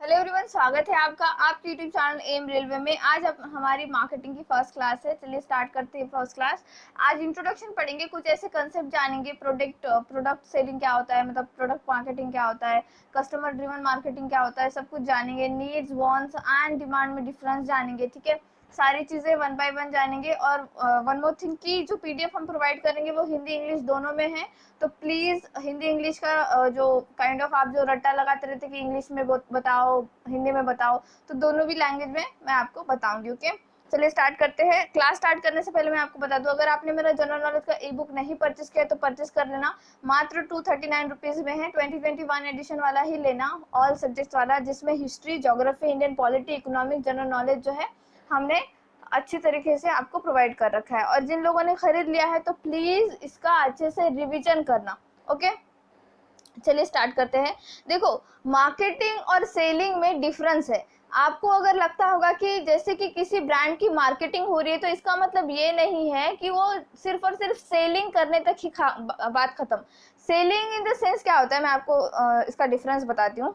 Hello everyone, स्वागत है आपका आपके यूट्यूब चैनल एम रेलवे में। आज अब हमारी मार्केटिंग की फर्स्ट क्लास है। चलिए स्टार्ट करते हैं फर्स्ट क्लास। आज इंट्रोडक्शन पढ़ेंगे, कुछ ऐसे कंसेप्ट जानेंगे। प्रोडक्ट सेलिंग क्या होता है, मतलब प्रोडक्ट मार्केटिंग क्या होता है, कस्टमर ड्रिवन मार्केटिंग क्या होता है, सब कुछ जानेंगे। नीड्स, वांट्स एंड डिमांड में डिफरेंस जानेंगे। ठीक है, सारी चीजें वन बाय वन जानेंगे। और वन मोर थिंग की जो पीडीएफ हम प्रोवाइड करेंगे वो हिंदी इंग्लिश दोनों में है। तो प्लीज हिंदी इंग्लिश का जो काइंड ऑफ आप जो रट्टा लगाते रहते कि इंग्लिश में बताओ हिंदी में बताओ, तो दोनों भी लैंग्वेज में मैं आपको बताऊंगी। ओके, चलिए स्टार्ट करते हैं। क्लास स्टार्ट करने से पहले मैं आपको बता दूं, अगर आपने मेरा जनरल नॉलेज का ई बुक नहीं परचेस किया तो परचेस कर लेना। मात्र 239 रुपीज में है। 2021 एडिशन वाला ही लेना, ऑल सब्जेक्ट वाला, जिसमें history, geography, Indian polity, economic, general knowledge जो है हमने अच्छी तरीके से आपको प्रोवाइड कर रखा है। और जिन लोगों ने खरीद लिया है तो प्लीज इसका अच्छे से रिवीजन करना। ओके, चलिए स्टार्ट करते हैं। देखो, मार्केटिंग और सेलिंग में डिफरेंस है। आपको अगर लगता होगा कि जैसे कि किसी ब्रांड की मार्केटिंग हो रही है तो इसका मतलब ये नहीं है कि वो सिर्फ और सिर्फ सेलिंग करने तक ही बात खत्म। सेलिंग इन द सेंस क्या होता है, मैं आपको इसका डिफरेंस बताती हूँ।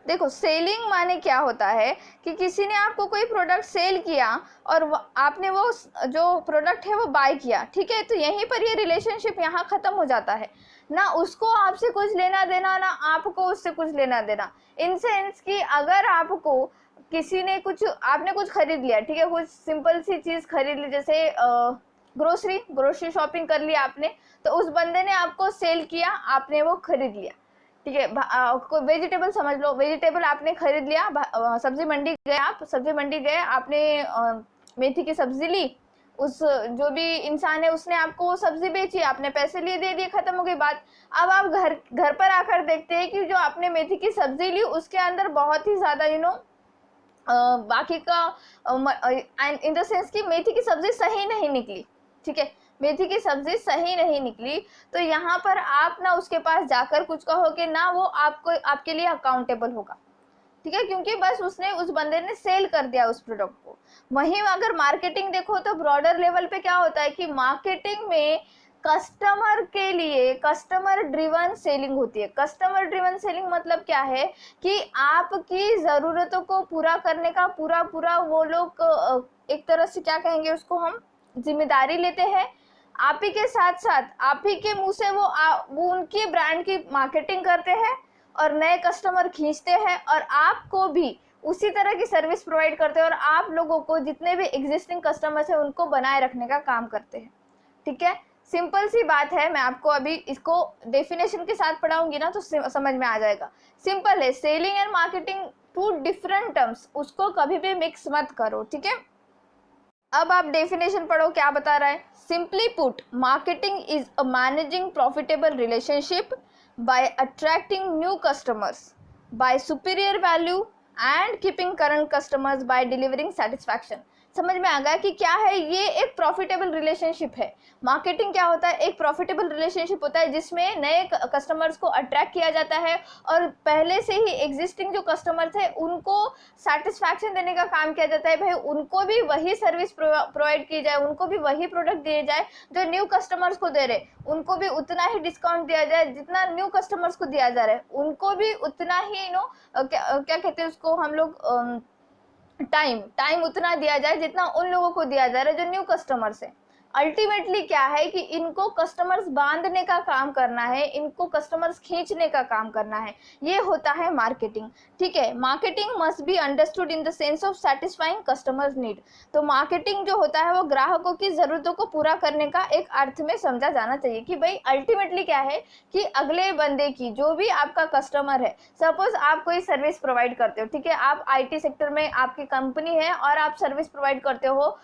देखो, सेलिंग माने क्या होता है कि किसी ने आपको कोई प्रोडक्ट सेल किया और आपने वो जो प्रोडक्ट है वो बाय किया। ठीक है, तो यहीं पर ये रिलेशनशिप यहाँ खत्म हो जाता है। ना उसको आपसे कुछ लेना देना, ना आपको उससे कुछ लेना देना। इन सेंस कि अगर आपको किसी ने आपने कुछ खरीद लिया, ठीक है, कुछ सिंपल सी चीज खरीद ली, जैसे ग्रोसरी शॉपिंग कर लिया आपने, तो उस बंदे ने आपको सेल किया, आपने वो खरीद लिया। ठीक है, कोई वेजिटेबल समझ लो, वेजिटेबल आपने खरीद लिया, सब्जी मंडी गए, आप सब्जी मंडी गए, आपने मेथी की सब्जी ली। उस जो भी इंसान है उसने आपको वो सब्जी बेची, आपने पैसे लिए, दे दिए, खत्म हो गई बात। अब आप घर घर पर आकर देखते हैं कि जो आपने मेथी की सब्जी ली उसके अंदर बहुत ही ज्यादा बाकी का इन द सेंस कि मेथी की सब्जी सही नहीं निकली। ठीक है, मेथी की सब्जी सही नहीं निकली, तो यहाँ पर आप ना उसके पास जाकर कुछ कहोगे ना, वो आपको आपके लिए अकाउंटेबल होगा। ठीक है, क्योंकि बस उसने उस बंदे ने सेल कर दिया उस प्रोडक्ट को। वहीं अगर मार्केटिंग देखो तो ब्रॉडर लेवल पे क्या होता है कि मार्केटिंग में कस्टमर के लिए कस्टमर ड्रिवन सेलिंग होती है। कस्टमर ड्रिवन सेलिंग मतलब क्या है कि आपकी जरूरतों को पूरा करने का पूरा पूरा वो लोग एक तरह से क्या कहेंगे उसको, हम जिम्मेदारी लेते हैं। आप ही के साथ साथ आप ही के मुंह से वो उनकी ब्रांड की मार्केटिंग करते हैं और नए कस्टमर खींचते हैं, और आपको भी उसी तरह की सर्विस प्रोवाइड करते हैं, और आप लोगों को जितने भी एग्जिस्टिंग कस्टमर्स हैं उनको बनाए रखने का काम करते हैं। ठीक है, सिंपल सी बात है। मैं आपको अभी इसको डेफिनेशन के साथ पढ़ाऊंगी ना तो समझ में आ जाएगा। सिंपल है, selling and marketing two different terms, उसको कभी भी मिक्स मत करो। ठीक है, अब आप डेफिनेशन पढ़ो क्या बता रहा है। Simply put, marketing is a managing profitable relationship by attracting new customers by superior value and keeping current customers by delivering satisfaction. समझ में आ गया कि क्या है ये? एक प्रॉफिटेबल रिलेशनशिप है। मार्केटिंग क्या होता है? एक प्रॉफिटेबल रिलेशनशिप होता है जिसमें नए कस्टमर्स को अट्रैक्ट किया जाता है और पहले से ही एग्जिस्टिंग जो कस्टमर्स है उनको सेटिस्फैक्शन देने का काम किया जाता है। भाई उनको भी वही सर्विस प्रोवाइड की जाए, उनको भी वही प्रोडक्ट दिए जाए जो न्यू कस्टमर्स को दे रहे, उनको भी उतना ही डिस्काउंट दिया जाए जितना न्यू कस्टमर्स को दिया जा रहा है, उनको भी उतना ही क्या कहते हैं उसको हम लोग, टाइम उतना दिया जाए जितना उन लोगों को दिया जा रहा है जो न्यू कस्टमर्स है। अल्टीमेटली क्या है कि इनको कस्टमर्स बांधने का काम करना है, इनको कस्टमर्स खींचने का काम करना है, ये होता है मार्केटिंग। ठीक है, marketing must be understood in the sense of satisfying customers need. तो मार्केटिंग जो होता है वो ग्राहकों की जरूरतों को पूरा करने का एक अर्थ में समझा जाना चाहिए कि भाई अल्टीमेटली क्या है कि अगले बंदे की, जो भी आपका कस्टमर है, सपोज आप कोई सर्विस प्रोवाइड करते हो, ठीक है, आप आईटी सेक्टर में आपकी कंपनी है और आप सर्विस प्रोवाइड करते हो,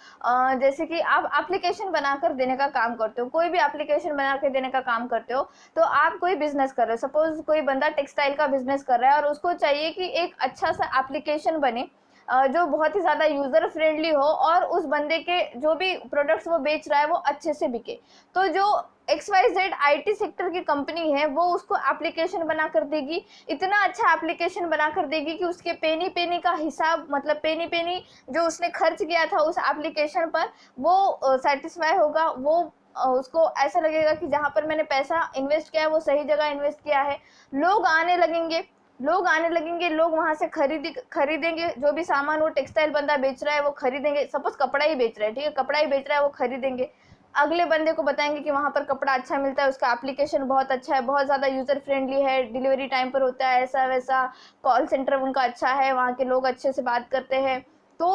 जैसे कि आप एप्लीकेशन बनाकर देने का काम करते हो, कोई भी एप्लीकेशन बना के देने का काम करते हो। तो आप कोई बिजनेस कर रहे हो, सपोज कोई बंदा टेक्सटाइल का बिजनेस कर रहा है और उसको चाहिए कि एक अच्छा सा एप्लीकेशन बने जो बहुत ही ज़्यादा यूज़र फ्रेंडली हो और उस बंदे के जो भी प्रोडक्ट्स वो बेच रहा है वो अच्छे से बिके। तो जो XYZ IT सेक्टर की कंपनी है वो उसको एप्लीकेशन बना कर देगी, इतना अच्छा एप्लीकेशन बना कर देगी कि उसके पेनी पेनी का हिसाब, मतलब पेनी पेनी जो उसने खर्च किया था उस एप्लीकेशन पर वो सेटिस्फाई होगा। वो उसको ऐसा लगेगा कि जहाँ पर मैंने पैसा इन्वेस्ट किया है वो सही जगह इन्वेस्ट किया है। लोग आने लगेंगे, लोग आने लगेंगे, लोग वहां से खरीदेंगे, जो भी सामान वो टेक्सटाइल बंदा बेच रहा है वो खरीदेंगे। सपोज कपड़ा ही बेच रहा है, ठीक है, कपड़ा ही बेच रहा है, वो खरीदेंगे। अगले बंदे को बताएंगे कि वहां पर कपड़ा अच्छा मिलता है, उसका एप्लीकेशन बहुत अच्छा है, बहुत ज्यादा यूजर फ्रेंडली है, डिलीवरी टाइम पर होता है, ऐसा वैसा, कॉल सेंटर उनका अच्छा है, वहाँ के लोग अच्छे से बात करते हैं। तो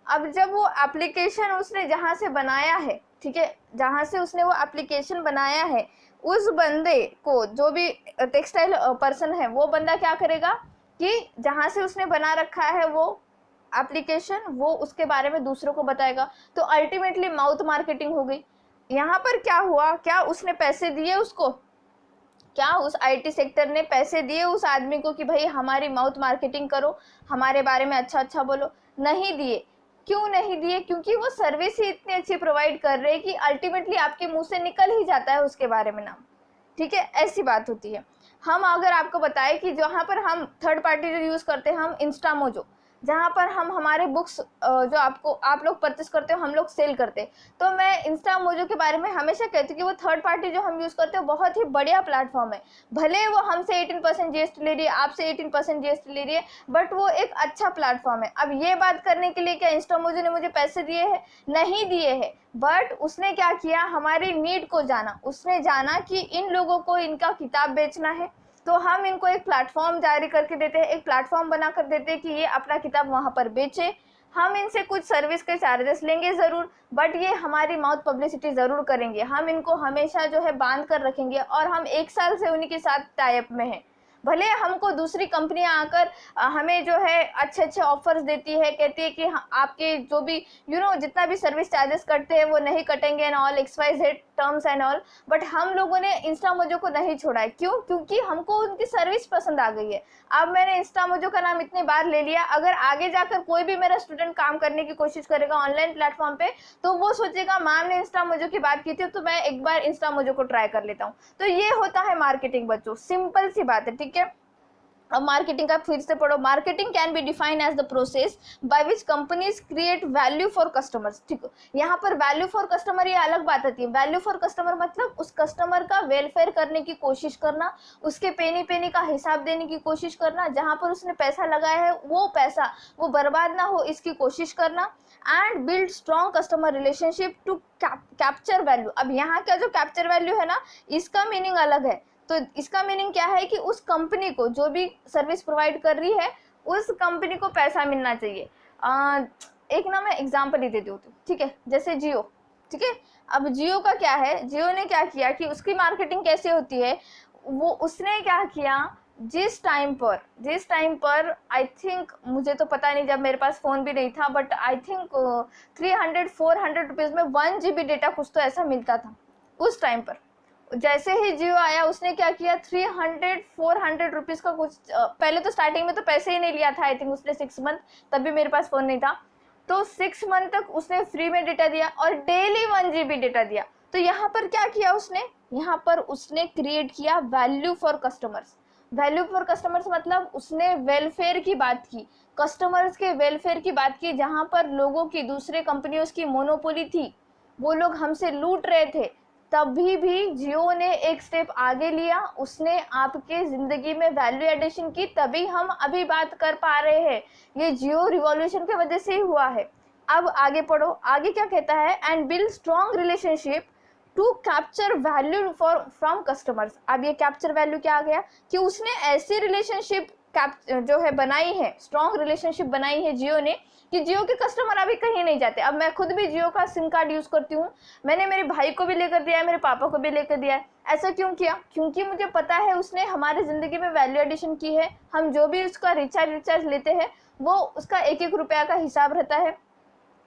अब जब वो एप्लीकेशन उसने जहाँ से बनाया है, ठीक है, जहाँ से उसने वो एप्लीकेशन बनाया है, उस बंदे को, जो भी टेक्सटाइल पर्सन है, वो बंदा क्या करेगा कि जहाँ से उसने बना रखा है वो एप्लीकेशन, वो उसके बारे में दूसरों को बताएगा। तो अल्टीमेटली माउथ मार्केटिंग हो गई। यहाँ पर क्या हुआ, क्या उसने पैसे दिए उसको, क्या उस आईटी सेक्टर ने पैसे दिए उस आदमी को कि भाई हमारी माउथ मार्केटिंग करो, हमारे बारे में अच्छा अच्छा बोलो? नहीं दिए। क्यों नहीं दिए? क्योंकि वो सर्विस ही इतनी अच्छी प्रोवाइड कर रहे हैं कि अल्टीमेटली आपके मुंह से निकल ही जाता है उसके बारे में नाम, ठीक है, ऐसी बात होती है। हम अगर आपको बताएं कि जहाँ पर हम थर्ड पार्टी जो यूज़ करते हैं, हम इंस्टामोजो, जहाँ पर हम हमारे बुक्स जो आप लोग परचेस करते हो, हम लोग सेल करते हैं। तो मैं इंस्टामोजो के बारे में हमेशा कहती हूँ कि वो थर्ड पार्टी जो हम यूज़ करते हैं बहुत ही बढ़िया प्लेटफॉर्म है। भले वो हमसे 18% जीएसटी ले रही है, आपसे 18% जीएसटी ले रही है, बट वो एक अच्छा प्लेटफॉर्म है। अब ये बात करने के लिए क्या इंस्टामोजो ने मुझे पैसे दिए हैं? नहीं दिए हैं, बट उसने क्या किया, हमारी नीड को जाना। उसने जाना कि इन लोगों को इनका किताब बेचना है, तो हम इनको एक प्लेटफॉर्म जारी करके देते हैं, एक प्लेटफॉर्म बना कर देते हैं कि ये अपना किताब वहाँ पर बेचे। हम इनसे कुछ सर्विस के चार्जेस लेंगे ज़रूर, बट ये हमारी माउथ पब्लिसिटी ज़रूर करेंगे। हम इनको हमेशा जो है बांध कर रखेंगे, और हम 1 साल से उन्हीं के साथ टाई अप में हैं। भले हमको दूसरी कंपनियां आकर हमें जो है अच्छे अच्छे ऑफर्स देती है, कहती है कि आपके जो भी जितना भी सर्विस चार्जेस कटते हैं वो नहीं कटेंगे and all XYZ terms and all, but हम लोगों ने इंस्टामोजो को नहीं छोड़ा है। क्यों? क्योंकि हमको उनकी सर्विस पसंद आ गई है। अब मैंने इंस्टामोजो का नाम इतनी बार ले लिया, अगर आगे जाकर कोई भी मेरा स्टूडेंट काम करने की कोशिश करेगा ऑनलाइन प्लेटफॉर्म पे, तो वो सोचेगा मैम ने इंस्टामोजो की बात की थी, तो मैं एक बार इंस्टामोजो को ट्राई कर लेता हूँ। तो ये होता है मार्केटिंग बच्चों, सिंपल सी बात है, ठीक है। अब मार्केटिंग का फिर से पढ़ो। Marketing can be define as the process by which companies create value for customers, ठीक है। यहाँ पर वैल्यू फॉर कस्टमर ये अलग बात आती है। वैल्यू फॉर कस्टमर मतलब उस कस्टमर का वेलफेयर करने की कोशिश करना, उसके पेनी पेनी का हिसाब देने की कोशिश करना, जहाँ पर उसने पैसा लगाया है वो पैसा वो बर्बाद ना हो इसकी कोशिश करना, and build strong customer relationship to capture value. अब यहाँ का जो कैप्चर वैल्यू है ना, इसका मीनिंग अलग है। तो इसका मीनिंग क्या है कि उस कंपनी को, जो भी सर्विस प्रोवाइड कर रही है, उस कंपनी को पैसा मिलना चाहिए। एक ना मैं एग्जांपल ही दे देती हूँ, ठीक है, जैसे जियो, ठीक है। अब जियो का क्या है, जियो ने क्या किया कि उसकी मार्केटिंग कैसे होती है, वो उसने क्या किया, जिस टाइम पर आई थिंक, मुझे तो पता नहीं, जब मेरे पास फ़ोन भी नहीं था, बट आई थिंक 300-400 रुपीज़ में 1 GB डेटा कुछ तो ऐसा मिलता था उस टाइम पर। जैसे ही जियो आया उसने क्या किया, 300-400 रुपीज़ का कुछ, पहले तो स्टार्टिंग में तो पैसे ही नहीं लिया था, आई थिंक उसने 6 मंथ, तब भी मेरे पास फ़ोन नहीं था, तो 6 मंथ तक उसने फ्री में डेटा दिया और डेली 1 GB डेटा दिया। तो यहाँ पर क्या किया उसने, यहाँ पर उसने क्रिएट किया value for customers. Value for customers मतलब उसने वेलफेयर की बात की, कस्टमर्स के वेलफेयर की बात की, जहाँ पर लोगों की, दूसरे कंपनियों की मोनोपोली थी, वो लोग हमसे लूट रहे थे, तभी भी जियो ने एक स्टेप आगे लिया, उसने आपके ज़िंदगी में वैल्यू एडिशन की, तभी हम अभी बात कर पा रहे हैं। ये जियो रिवॉल्यूशन की वजह से ही हुआ है। अब आगे पढ़ो, आगे क्या कहता है, and build strong relationship to capture value for from customers. अब ये कैप्चर वैल्यू क्या आ गया कि उसने ऐसी रिलेशनशिप जो है बनाई है, स्ट्रॉन्ग रिलेशनशिप बनाई है जियो ने, कि जियो के कस्टमर अभी कहीं नहीं जाते। अब मैं खुद भी जियो का सिम कार्ड यूज़ करती हूँ, मैंने मेरे भाई को भी लेकर दिया है, मेरे पापा को भी लेकर दिया है। ऐसा क्यों किया? क्योंकि मुझे पता है उसने हमारी ज़िंदगी में वैल्यू एडिशन की है। हम जो भी उसका रिचार्ज लेते हैं, वो उसका 1-1 रुपया का हिसाब रहता है,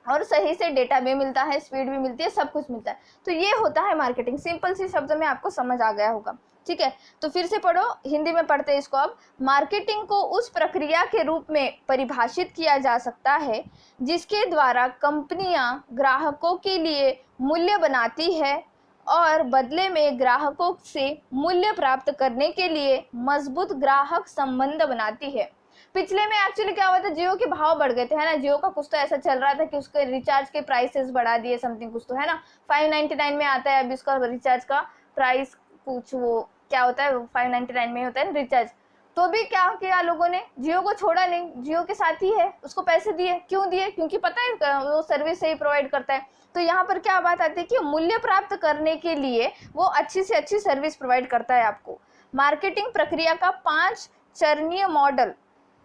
और सही से डेटा भी मिलता है, स्पीड भी मिलती है, सब कुछ मिलता है। तो ये होता है मार्केटिंग। सिंपल सी शब्द में आपको समझ आ गया होगा, ठीक है। तो फिर से पढ़ो, हिंदी में पढ़ते हैं इसको। अब मार्केटिंग को उस प्रक्रिया के रूप में परिभाषित किया जा सकता है जिसके द्वारा कंपनियां ग्राहकों के लिए मूल्य बनाती है और बदले में ग्राहकों से मूल्य प्राप्त करने के लिए मजबूत ग्राहक संबंध बनाती है। पिछले में एक्चुअली क्या हुआ था, जियो के भाव बढ़ गए थे, है ना। जियो का कुछ तो ऐसा चल रहा था कि उसके रिचार्ज के प्राइसेस बढ़ा दिए, समथिंग कुछ तो, है ना। 599 में आता है अभी उसका रिचार्ज का प्राइस, कुछ वो क्या होता है, 599 में होता है ना रिचार्ज। तो भी क्या किया लोगों ने, जियो को छोड़ा नहीं, जियो के साथ ही है, उसको पैसे दिए। क्यों दिए? क्योंकि पता है वो सर्विस सही प्रोवाइड करता है। तो यहाँ पर क्या बात आती है कि मूल्य प्राप्त करने के लिए वो अच्छी से अच्छी सर्विस प्रोवाइड करता है आपको। मार्केटिंग प्रक्रिया का 5 चरणीय मॉडल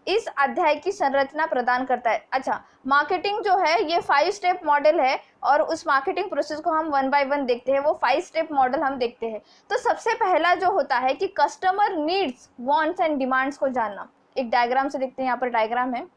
इस अध्याय की संरचना प्रदान करता है। अच्छा, मार्केटिंग जो है ये 5 स्टेप मॉडल है और उस मार्केटिंग प्रोसेस को हम 1 बाय 1 देखते हैं, वो 5 स्टेप मॉडल हम देखते हैं। तो सबसे पहला जो होता है कि customer needs, wants and demands को जानना। एक डायग्राम से देखते हैं, यहाँ पर डायग्राम है,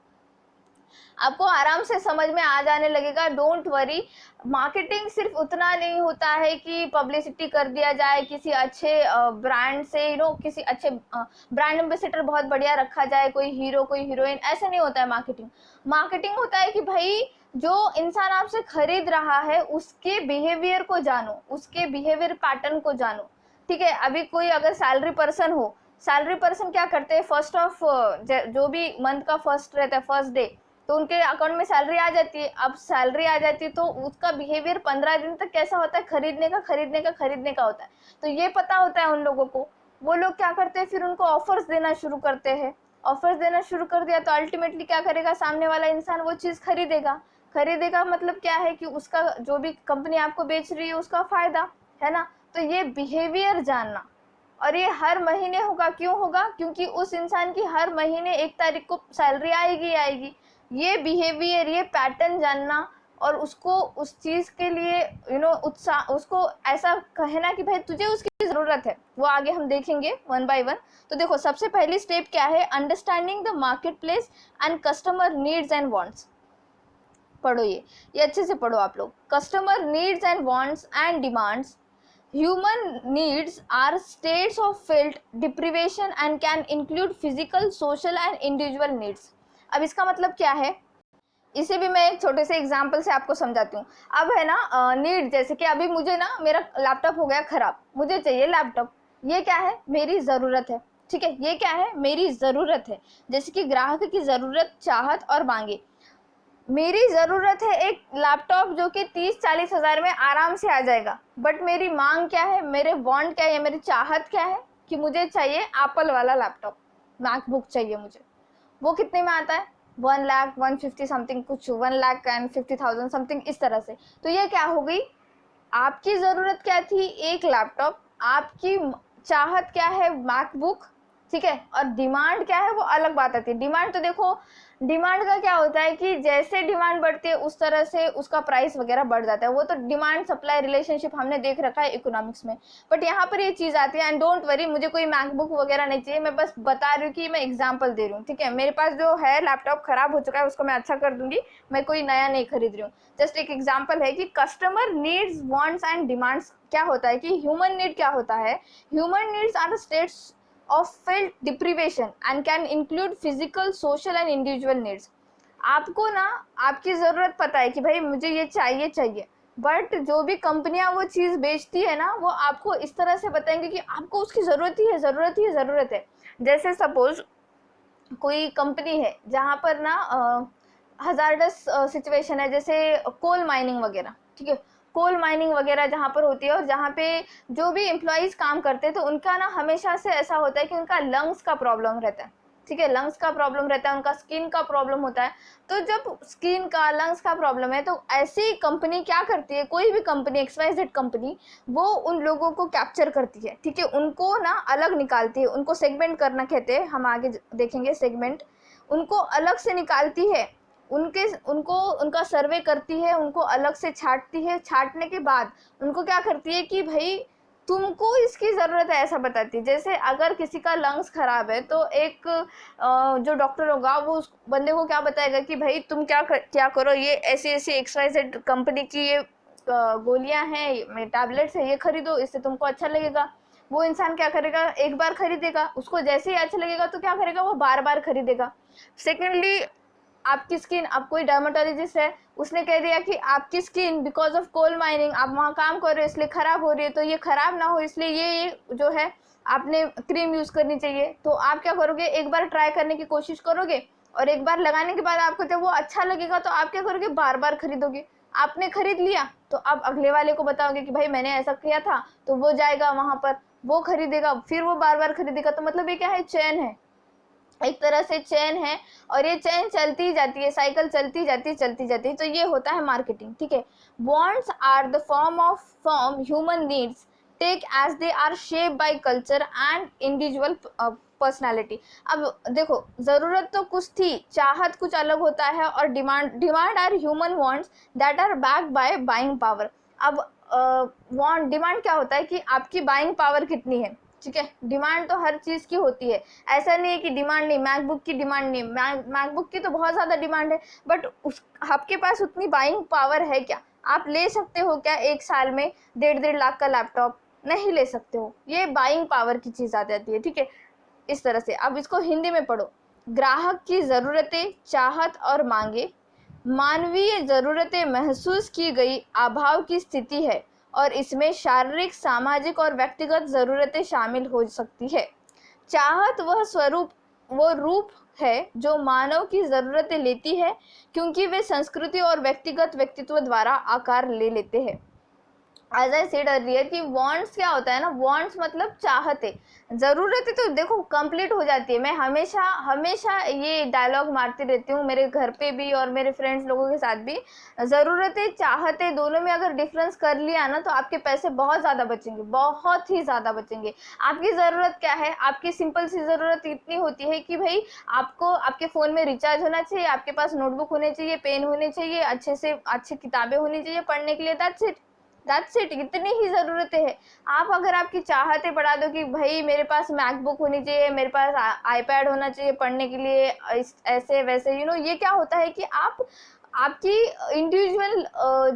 आपको आराम से समझ में आ जाने लगेगा। डोंट वरी, मार्केटिंग सिर्फ उतना नहीं होता है कि पब्लिसिटी कर दिया जाए किसी अच्छे ब्रांड से, किसी अच्छे ब्रांड एम्बेसडर बहुत बढ़िया रखा जाए, कोई हीरो कोई हीरोइन, ऐसे नहीं होता है मार्केटिंग। मार्केटिंग होता है कि भाई जो इंसान आपसे खरीद रहा है उसके बिहेवियर को जानो, उसके बिहेवियर पैटर्न को जानो। ठीक है, अभी कोई अगर सैलरी पर्सन हो, सैलरी पर्सन क्या करते हैं, फर्स्ट ऑफ जो भी मंथ का फर्स्ट रहता है, फर्स्ट डे, तो उनके अकाउंट में सैलरी आ जाती है। अब सैलरी आ जाती है तो उसका बिहेवियर 15 दिन तक कैसा होता है, खरीदने का होता है। तो ये पता होता है उन लोगों को। वो लोग क्या करते हैं, फिर उनको ऑफर्स देना शुरू करते हैं। ऑफर्स देना शुरू कर दिया तो अल्टीमेटली क्या करेगा, सामने वाला इंसान वो चीज़ खरीदेगा मतलब क्या है कि उसका जो भी कंपनी आपको बेच रही है उसका फायदा है ना। तो ये बिहेवियर जानना, और ये हर महीने होगा। क्यों होगा? क्योंकि उस इंसान की हर महीने 1 तारीख को सैलरी आएगी। ये बिहेवियर, ये पैटर्न जानना और उसको उस चीज़ के लिए उत्साह, उसको ऐसा कहना कि भाई तुझे उसकी ज़रूरत है, वो आगे हम देखेंगे 1 बाय 1। तो देखो, सबसे पहली स्टेप क्या है, understanding the market place and customer needs and wants. पढ़ो ये अच्छे से पढ़ो आप लोग। Customer needs and wants and demands, human needs are states of felt deprivation and can include physical, social and individual needs। अब इसका मतलब क्या है, इसे भी मैं एक छोटे से एग्जाम्पल से आपको समझाती हूँ। अब है ना नीड, जैसे कि अभी मुझे ना मेरा लैपटॉप हो गया खराब, मुझे चाहिए लैपटॉप, ये क्या है, मेरी ज़रूरत है। ठीक है, ये क्या है, मेरी ज़रूरत है। जैसे कि ग्राहक की ज़रूरत, चाहत और मांगे। मेरी ज़रूरत है एक लैपटॉप जो कि 30-40 हज़ार में आराम से आ जाएगा, बट मेरी मांग क्या है, मेरे वांट क्या है, मेरी चाहत क्या है कि मुझे चाहिए एप्पल वाला लैपटॉप, मैकबुक चाहिए मुझे। वो कितने में आता है, 1,50,000 समथिंग, कुछ 1,50,000 समथिंग, इस तरह से। तो ये क्या हो गई, आपकी ज़रूरत क्या थी, एक लैपटॉप, आपकी चाहत क्या है, मैकबुक। ठीक है, और डिमांड क्या है, वो अलग बात आती है। डिमांड तो देखो, डिमांड का क्या होता है कि जैसे डिमांड बढ़ती है उस तरह से उसका प्राइस वगैरह बढ़ जाता है। वो तो डिमांड सप्लाई रिलेशनशिप हमने देख रखा है इकोनॉमिक्स में। बट यहाँ पर ये चीज़ आती है, एंड डोंट वरी, मुझे कोई मैकबुक वगैरह नहीं चाहिए, मैं बस बता रही हूँ कि मैं एग्जाम्पल दे रही हूँ। ठीक है, मेरे पास जो है लैपटॉप खराब हो चुका है, उसको मैं अच्छा कर दूंगी, मैं कोई नया नहीं खरीद रही हूँ। जस्ट एक एग्जाम्पल है कि customer needs, wants and demands क्या होता है कि ह्यूमन नीड क्या होता है, human needs are states of felt deprivation and can include physical, social and individual needs। आपको ना आपकी ज़रूरत पता है कि भाई मुझे ये चाहिए, बट जो भी कंपनियां वो चीज़ बेचती है ना, वो आपको इस तरह से बताएंगे कि आपको उसकी ज़रूरत है। जैसे सपोज कोई कंपनी है जहाँ पर ना हजार्डस सिचुएशन है, जैसे कोल माइनिंग वगैरह। ठीक है, कोल माइनिंग वगैरह जहाँ पर होती है और जहाँ पे जो भी एम्प्लॉयज़ काम करते हैं तो उनका ना हमेशा से ऐसा होता है कि उनका लंग्स का प्रॉब्लम रहता है। ठीक है, लंग्स का प्रॉब्लम रहता है, उनका स्किन का प्रॉब्लम होता है। तो जब स्किन का, लंग्स का प्रॉब्लम है तो ऐसी कंपनी क्या करती है, कोई भी कंपनी, XYZ कंपनी, वो उन लोगों को कैप्चर करती है। ठीक है, उनको ना अलग निकालती है, उनको सेगमेंट करना कहते हैं, हम आगे देखेंगे सेगमेंट। उनको अलग से निकालती है, उनको उनका सर्वे करती है, उनको अलग से छांटती है। छांटने के बाद उनको क्या करती है कि भाई तुमको इसकी ज़रूरत है, ऐसा बताती है। जैसे अगर किसी का लंग्स खराब है तो एक जो डॉक्टर होगा वो उस बंदे को क्या बताएगा कि भाई तुम क्या करो, ये ऐसी XYZ कंपनी की ये गोलियां हैं, टैबलेट्स है, ये खरीदो, इससे तुमको अच्छा लगेगा। वो इंसान क्या करेगा, एक बार खरीदेगा, उसको जैसे ही अच्छा लगेगा तो क्या करेगा, वो बार बार खरीदेगा। सेकेंडली, आपकी स्किन, आप कोई डर्माटोलॉजिस्ट है, उसने कह दिया कि आपकी skin because of coal mining, आप वहाँ काम कर रहे हो इसलिए ख़राब हो रही है, तो ये ख़राब ना हो इसलिए ये जो है आपने क्रीम यूज़ करनी चाहिए। तो आप क्या करोगे, एक बार ट्राई करने की कोशिश करोगे और एक बार लगाने के बाद आपको जब वो अच्छा लगेगा तो आप क्या करोगे, बार बार खरीदोगे। आपने खरीद लिया तो अब अगले वाले को बताओगे कि भाई मैंने ऐसा किया था, तो वो जाएगा वहाँ पर, वो खरीदेगा, फिर वो बार बार खरीदेगा। तो मतलब ये क्या है, चेन है। एक तरह से चेन है, और ये चेन चलती जाती है, साइकिल चलती जाती है, तो ये होता है मार्केटिंग, ठीक है। Wants are the form human needs take as they are shape by culture and individual personality. अब देखो, जरूरत तो कुछ थी, चाहत कुछ अलग होता है, और demand are human wants that are backed by buying power. अब वांट डिमांड क्या होता है कि आपकी बाइंग पावर कितनी है, ठीक है। डिमांड तो हर चीज की होती है, ऐसा नहीं है कि डिमांड नहीं, मैकबुक की डिमांड नहीं, मैकबुक की तो बहुत ज्यादा डिमांड है, बट उस आपके पास उतनी बाइंग पावर है क्या? आप ले सकते हो क्या एक साल में 1.5 लाख का लैपटॉप? नहीं ले सकते हो, ये बाइंग पावर की चीज आ जाती है, ठीक है। इस तरह से अब इसको हिंदी में पढ़ो। ग्राहक की जरूरतें, चाहत और मांगे मानवीय जरूरतें महसूस की गई अभाव की स्थिति है, और इसमें शारीरिक, सामाजिक और व्यक्तिगत जरूरतें शामिल हो सकती है। चाहत वो रूप है जो मानव की जरूरतें लेती है, क्योंकि वे संस्कृति और व्यक्तिगत व्यक्तित्व द्वारा आकार ले लेते हैं। एज आई सेड अर्लियर कि वांट्स क्या होता है ना, वांट्स मतलब चाहते, जरूरतें तो देखो कंप्लीट हो जाती है। मैं हमेशा हमेशा ये डायलॉग मारती रहती हूँ, मेरे घर पे भी और मेरे फ्रेंड्स लोगों के साथ भी। जरूरतें चाहते दोनों में अगर डिफरेंस कर लिया ना, तो आपके पैसे बहुत ज़्यादा बचेंगे, बहुत ही ज़्यादा बचेंगे। आपकी ज़रूरत क्या है? आपकी सिंपल सी ज़रूरत इतनी होती है कि भाई आपको आपके फ़ोन में रिचार्ज होना चाहिए, आपके पास नोटबुक होने चाहिए, पेन होने चाहिए, अच्छे से अच्छी किताबें होनी चाहिए पढ़ने के लिए, दैट्स इट, इतनी ही ज़रूरतें हैं। आप अगर आपकी चाहतें बढ़ा दो कि भाई मेरे पास मैकबुक होनी चाहिए, मेरे पास आईपैड होना चाहिए पढ़ने के लिए, ऐसे वैसे ये क्या होता है कि आप आपकी इंडिविजुअल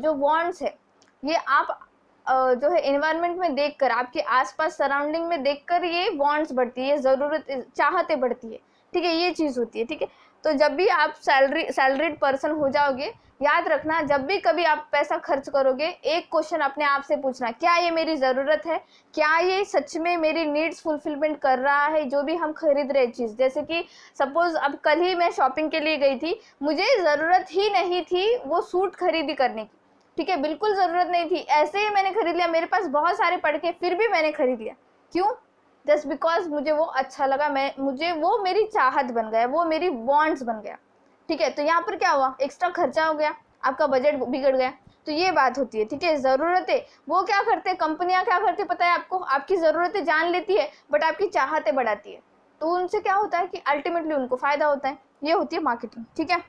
जो वांट्स है, ये आप जो है एनवायरनमेंट में देखकर, आपके आसपास सराउंडिंग में देखकर ये वांट्स बढ़ती है, जरूरत चाहतें बढ़ती है, ठीक है। ये चीज़ होती है, ठीक है। तो जब भी आप सैलरीड पर्सन हो जाओगे, याद रखना, जब भी कभी आप पैसा खर्च करोगे, एक क्वेश्चन अपने आप से पूछना, क्या ये मेरी ज़रूरत है? क्या ये सच में मेरी नीड्स फुलफिलमेंट कर रहा है? जो भी हम खरीद रहे चीज़, जैसे कि सपोज अब कल ही मैं शॉपिंग के लिए गई थी, मुझे ज़रूरत ही नहीं थी वो सूट खरीदी करने की, ठीक है, बिल्कुल ज़रूरत नहीं थी, ऐसे ही मैंने खरीद लिया, मेरे पास बहुत सारे पड़ के फिर भी मैंने खरीद लिया। क्यों? जस्ट बिकॉज मुझे वो अच्छा लगा, मुझे वो मेरी चाहत बन गया, वो मेरी वांट्स बन गया, ठीक है। तो यहाँ पर क्या हुआ? एक्स्ट्रा खर्चा हो गया, आपका बजट बिगड़ गया। तो ये बात होती है, ठीक है। ज़रूरतें वो क्या करते हैं, कंपनियां क्या करती है पता है आपको? आपकी ज़रूरतें जान लेती है, बट आपकी चाहतें बढ़ाती है, तो उनसे क्या होता है कि अल्टीमेटली उनको फायदा होता है। ये होती है मार्केटिंग, ठीक है।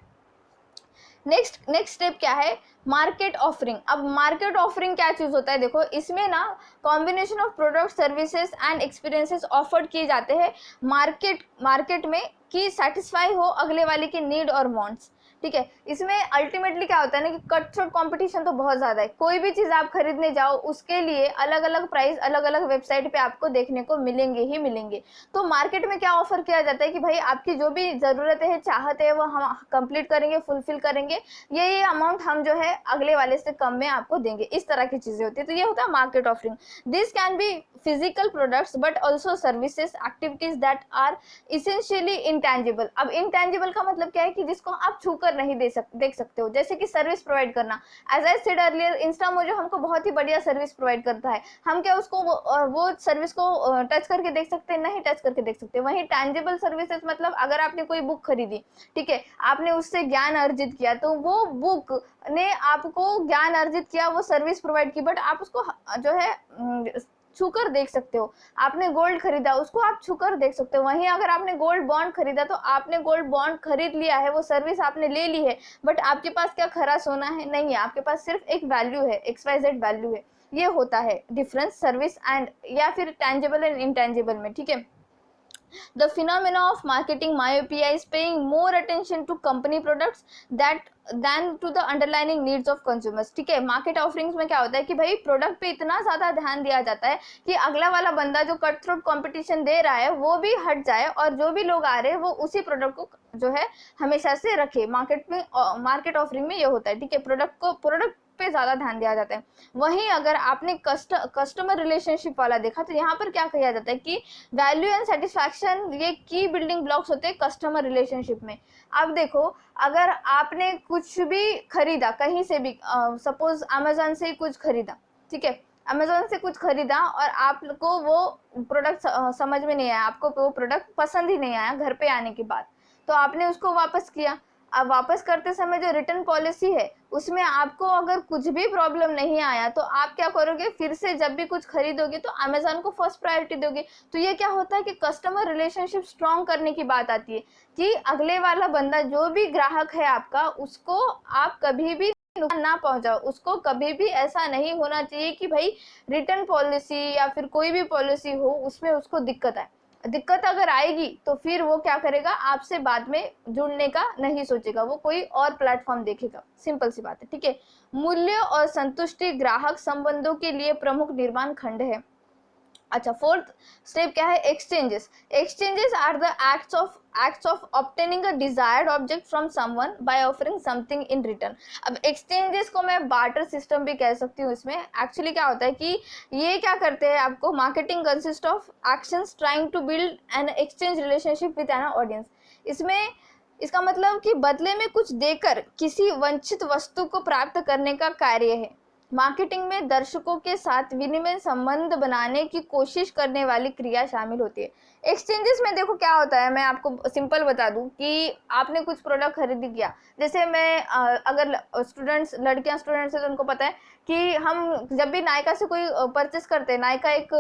नेक्स्ट स्टेप क्या है? Market offering. अब मार्केट ऑफरिंग क्या चीज होता है? देखो, इसमें ना combination of product, services and experiences offered किए जाते हैं मार्केट में, कि सेटिस्फाई हो अगले वाले की नीड और वांट्स, ठीक है। इसमें अल्टीमेटली क्या होता है ना कि कट थ्रोट कंपटीशन तो बहुत ज्यादा है। कोई भी चीज आप खरीदने जाओ, उसके लिए अलग अलग प्राइस अलग अलग वेबसाइट पे आपको देखने को मिलेंगे ही मिलेंगे। तो मार्केट में क्या ऑफर किया जाता है कि भाई आपकी जो भी जरूरतें है, चाहते हैं, वो हम कंप्लीट करेंगे, फुलफिल करेंगे, ये अमाउंट हम जो है अगले वाले से कम में आपको देंगे। इस तरह की चीजें होती है, तो ये होता है market offering. This can be physical products but also services, activities that are essentially intangible. अब इंटेंजिबल का मतलब क्या है कि जिसको आप छूकर नहीं देख सकते हो, जैसे कि सर्विस प्रोवाइड करना। As I said earlier, Instamojo हमको बहुत ही बढ़िया सर्विस प्रोवाइड करता है, हम क्या उसको वो सर्विस को टच करके देख सकते हैं? नहीं टच करके देख सकते। वहीं टैंजिबल सर्विसेज मतलब अगर आपने कोई बुक खरीदी, ठीक है, आपने उससे ज्ञान अर्जित किया, तो वो बुक ने आपको ज्ञान अर्जित किया, वो सर्विस प्रोवाइड की, बट आप उसको जो है छूकर देख सकते हो। आपने गोल्ड खरीदा, उसको आप छूकर देख सकते हो। वहीं अगर आपने गोल्ड बॉन्ड खरीदा, तो आपने गोल्ड बॉन्ड खरीद लिया है, वो सर्विस आपने ले ली है, बट आपके पास क्या खरा सोना है? नहीं है, आपके पास सिर्फ एक वैल्यू है, XYZ वैल्यू है। ये होता है डिफरेंस सर्विस एंड या फिर टैंजिबल एंड इंटैंजिबल में, ठीक है। The phenomena of marketing myopia is paying more attention to company products than to the underlying needs of consumers, ठीक है। मार्केट ऑफरिंग्स में क्या होता है कि भाई प्रोडक्ट पे इतना ज्यादा ध्यान दिया जाता है कि अगला वाला बंदा जो कट थ्रोट कंपटीशन दे रहा है वो भी हट जाए, और जो भी लोग आ रहे हैं वो उसी प्रोडक्ट को जो है हमेशा से रखे। मार्केट ऑफरिंग में ये होता है, ठीक है। प्रोडक्ट पे ज्यादा ध्यान दिया जाता है। वहीं अगर आपने कस्टमर रिलेशनशिप वाला देखा, तो यहाँ पर क्या किया जाता है कि वैल्यू एंड सेटिस्फैक्शन ये की बिल्डिंग ब्लॉक्स होते हैं कस्टमर रिलेशनशिप में। अब देखो, अगर आपने कुछ भी खरीदा कहीं से भी, सपोज अमेजोन से कुछ खरीदा, ठीक है, अमेजोन से कुछ खरीदा और आपको वो प्रोडक्ट समझ में नहीं आया, आपको वो प्रोडक्ट पसंद ही नहीं आया घर पे आने के बाद, तो आपने उसको वापस किया। अब वापस करते समय जो रिटर्न पॉलिसी है उसमें आपको अगर कुछ भी प्रॉब्लम नहीं आया तो आप क्या करोगे, फिर से जब भी कुछ खरीदोगे तो अमेजोन को फर्स्ट प्रायोरिटी दोगे। तो ये क्या होता है कि कस्टमर रिलेशनशिप स्ट्रॉन्ग करने की बात आती है कि अगले वाला बंदा जो भी ग्राहक है आपका, उसको आप कभी भी नुकसान ना पहुंचाओ, उसको कभी भी ऐसा नहीं होना चाहिए कि भाई रिटर्न पॉलिसी या फिर कोई भी पॉलिसी हो उसमें उसको दिक्कत आए। दिक्कत अगर आएगी तो फिर वो क्या करेगा, आपसे बाद में जुड़ने का नहीं सोचेगा, वो कोई और प्लेटफॉर्म देखेगा। सिंपल सी बात है, ठीक है। मूल्य और संतुष्टि ग्राहक संबंधों के लिए प्रमुख निर्माण खंड है। अच्छा, फोर्थ स्टेप क्या है, exchanges. Exchanges are the acts of obtaining a desired object from someone by offering something in return. अब एक्सचेंजेस को मैं बार्टर सिस्टम भी कह सकती हूँ। इसमें एक्चुअली क्या होता है कि ये क्या करते हैं, आपको marketing consist of actions trying to build an exchange relationship with an audience. इसमें इसका मतलब कि बदले में कुछ देकर किसी वंचित वस्तु को प्राप्त करने का कार्य है। मार्केटिंग में दर्शकों के साथ विनिमय संबंध बनाने की कोशिश करने वाली क्रिया शामिल होती है। एक्सचेंजेस में देखो क्या होता है, मैं आपको सिंपल बता दूं कि आपने कुछ प्रोडक्ट खरीद किया। जैसे मैं अगर लड़कियां स्टूडेंट्स है तो उनको पता है कि हम जब भी नायका से कोई परचेस करते हैं, नायका एक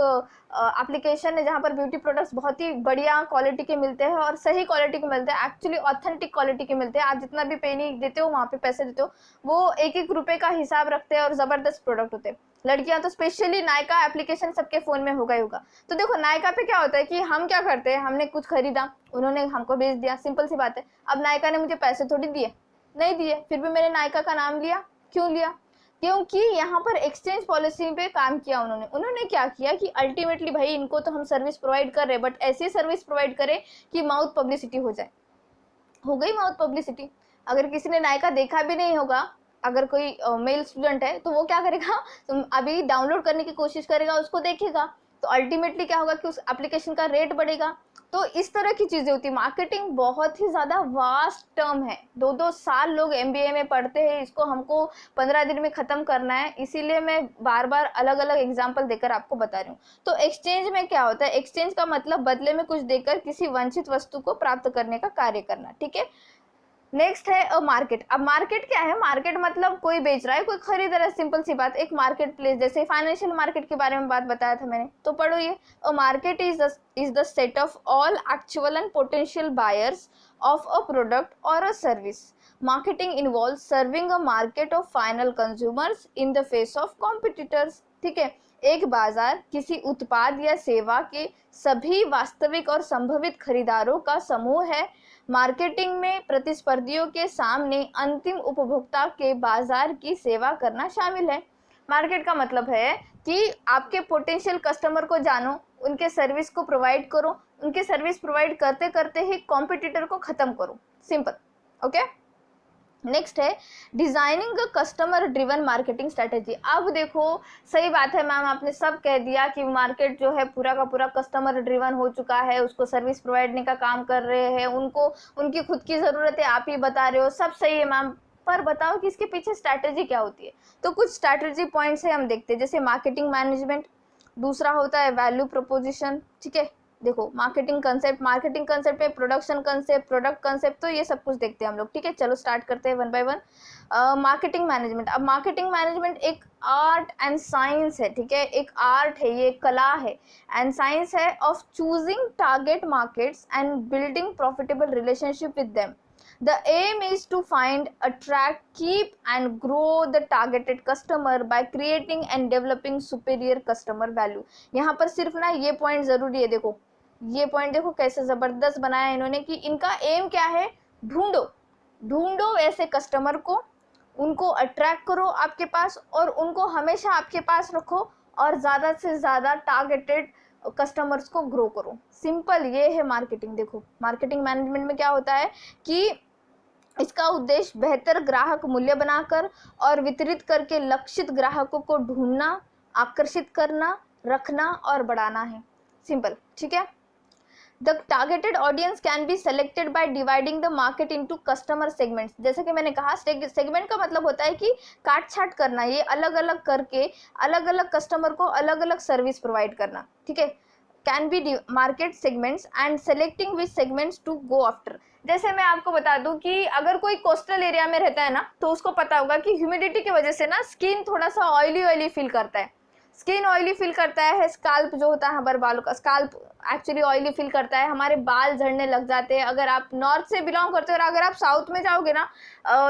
एप्लीकेशन है जहाँ पर ब्यूटी प्रोडक्ट्स बहुत ही बढ़िया क्वालिटी के मिलते हैं और सही क्वालिटी के मिलते हैं, एक्चुअली ऑथेंटिक क्वालिटी के मिलते हैं। आप जितना भी पेनी देते हो वहाँ पे पैसे देते हो, वो एक एक रुपए का हिसाब रखते हैं और जबरदस्त प्रोडक्ट होते हैं। लड़कियां तो स्पेशली नायका एप्लीकेशन सबके फोन में होगा ही होगा। तो देखो नायका पे क्या होता है कि हम क्या करते हैं, हमने कुछ खरीदा, उन्होंने हमको बेच दिया, सिंपल सी बात है। अब नायका ने मुझे पैसे थोड़ी दिए, नहीं दिए, फिर भी मैंने नायका का नाम लिया। क्यों लिया? क्योंकि यहाँ पर एक्सचेंज पॉलिसी पे काम किया उन्होंने क्या किया कि अल्टीमेटली भाई इनको तो हम सर्विस प्रोवाइड कर रहे हैं, बट ऐसी सर्विस प्रोवाइड करें कि माउथ पब्लिसिटी हो जाए। हो गई माउथ पब्लिसिटी। अगर किसी ने नायका देखा भी नहीं होगा, अगर कोई मेल स्टूडेंट है तो वो क्या करेगा, तो अभी डाउनलोड करने की कोशिश करेगा, उसको देखेगा, तो अल्टीमेटली क्या होगा कि उस एप्लीकेशन का रेट बढ़ेगा। तो इस तरह की चीजें होती है। मार्केटिंग बहुत ही ज्यादा वास्ट टर्म है, 2-2 साल लोग MBA में पढ़ते हैं, इसको हमको 15 दिन में खत्म करना है, इसीलिए मैं बार बार अलग अलग एग्जाम्पल देकर आपको बता रही हूँ। तो एक्सचेंज में क्या होता है, एक्सचेंज का मतलब बदले में कुछ देकर किसी वंचित वस्तु को प्राप्त करने का कार्य करना, ठीक है। नेक्स्ट है मार्केट। अब मार्केट क्या है, मार्केट मतलब कोई बेच रहा है, कोई खरीद रहा है, सिंपल सी बात। एक मार्केट प्लेस, जैसे फाइनेंशियल मार्केट के बारे में बात बताया था मैंने, तो पढ़ो ये। A market is the set of all actual and potential buyers of a product और a service. Marketing involve serving a market of final consumers in the face of competitors, ठीक है। एक बाजार किसी उत्पाद या सेवा के सभी वास्तविक और संभवित खरीदारों का समूह है। मार्केटिंग में प्रतिस्पर्धियों के सामने अंतिम उपभोक्ता के बाजार की सेवा करना शामिल है। मार्केट का मतलब है कि आपके पोटेंशियल कस्टमर को जानो, उनके सर्विस को प्रोवाइड करो, उनके सर्विस प्रोवाइड करते करते ही कॉम्पिटिटर को खत्म करो, सिंपल। ओके, नेक्स्ट है designing customer driven marketing strategy. अब देखो सही बात है मैम, आपने सब कह दिया कि मार्केट जो है पूरा का पूरा कस्टमर ड्रिवन हो चुका है, उसको सर्विस प्रोवाइड का काम कर रहे हैं, उनको उनकी खुद की ज़रूरत है, आप ही बता रहे हो, सब सही है मैम, पर बताओ कि इसके पीछे स्ट्रैटेजी क्या होती है। तो कुछ स्ट्रैटेजी पॉइंट्स है हम देखते हैं, जैसे मार्केटिंग मैनेजमेंट, दूसरा होता है वैल्यू प्रोपोजिशन, ठीक है। देखो मार्केटिंग कंसेप्ट में प्रोडक्शन कंसेप्ट, प्रोडक्ट कंसेप्ट, तो ये सब कुछ देखते हैं हम लोग, ठीक है। चलो स्टार्ट करते हैं one by one. Marketing management. अब मार्केटिंग मैनेजमेंट एक आर्ट एंड साइंस है, ठीक है, एक आर्ट है, ये कला है, एंड साइंस है of choosing target markets and building profitable relationship with them. The aim is to find, attract, keep and grow the targeted customer by creating and developing superior customer value। यहाँ पर सिर्फ ना ये point जरूरी है, देखो ये पॉइंट देखो कैसे जबरदस्त बनाया इन्होंने कि इनका एम क्या है, ढूंढो ऐसे कस्टमर को, उनको अट्रैक्ट करो आपके पास और उनको हमेशा आपके पास रखो और ज़्यादा से ज़्यादा टारगेटेड कस्टमर्स को ग्रो करो। सिंपल ये है मार्केटिंग। देखो मार्केटिंग मैनेजमेंट में क्या होता है कि इसका उद्देश्य बेहतर ग्राहक मूल्य बनाकर और वितरित करके लक्षित ग्राहकों को ढूंढना, आकर्षित करना, रखना और बढ़ाना है, सिंपल, ठीक है। The targeted audience can be selected by dividing the market into customer segments. जैसे कि मैंने कहा सेगमेंट का मतलब होता है कि काट छाट करना, ये अलग अलग करके अलग अलग कस्टमर को अलग अलग सर्विस प्रोवाइड करना, ठीक है। Can be market segments and selecting which segments to go after. जैसे मैं आपको बता दूं कि अगर कोई कोस्टल एरिया में रहता है ना, तो उसको पता होगा कि ह्यूमिडिटी की वजह से ना स्किन थोड़ा सा ऑयली ऑयली फील करता है, स्किन ऑयली फील करता है, स्काल्प जो होता है हमारे बालों का स्काल्प एक्चुअली ऑयली फील करता है, हमारे बाल झड़ने लग जाते हैं। अगर आप नॉर्थ से बिलोंग करते हो और अगर आप साउथ में जाओगे ना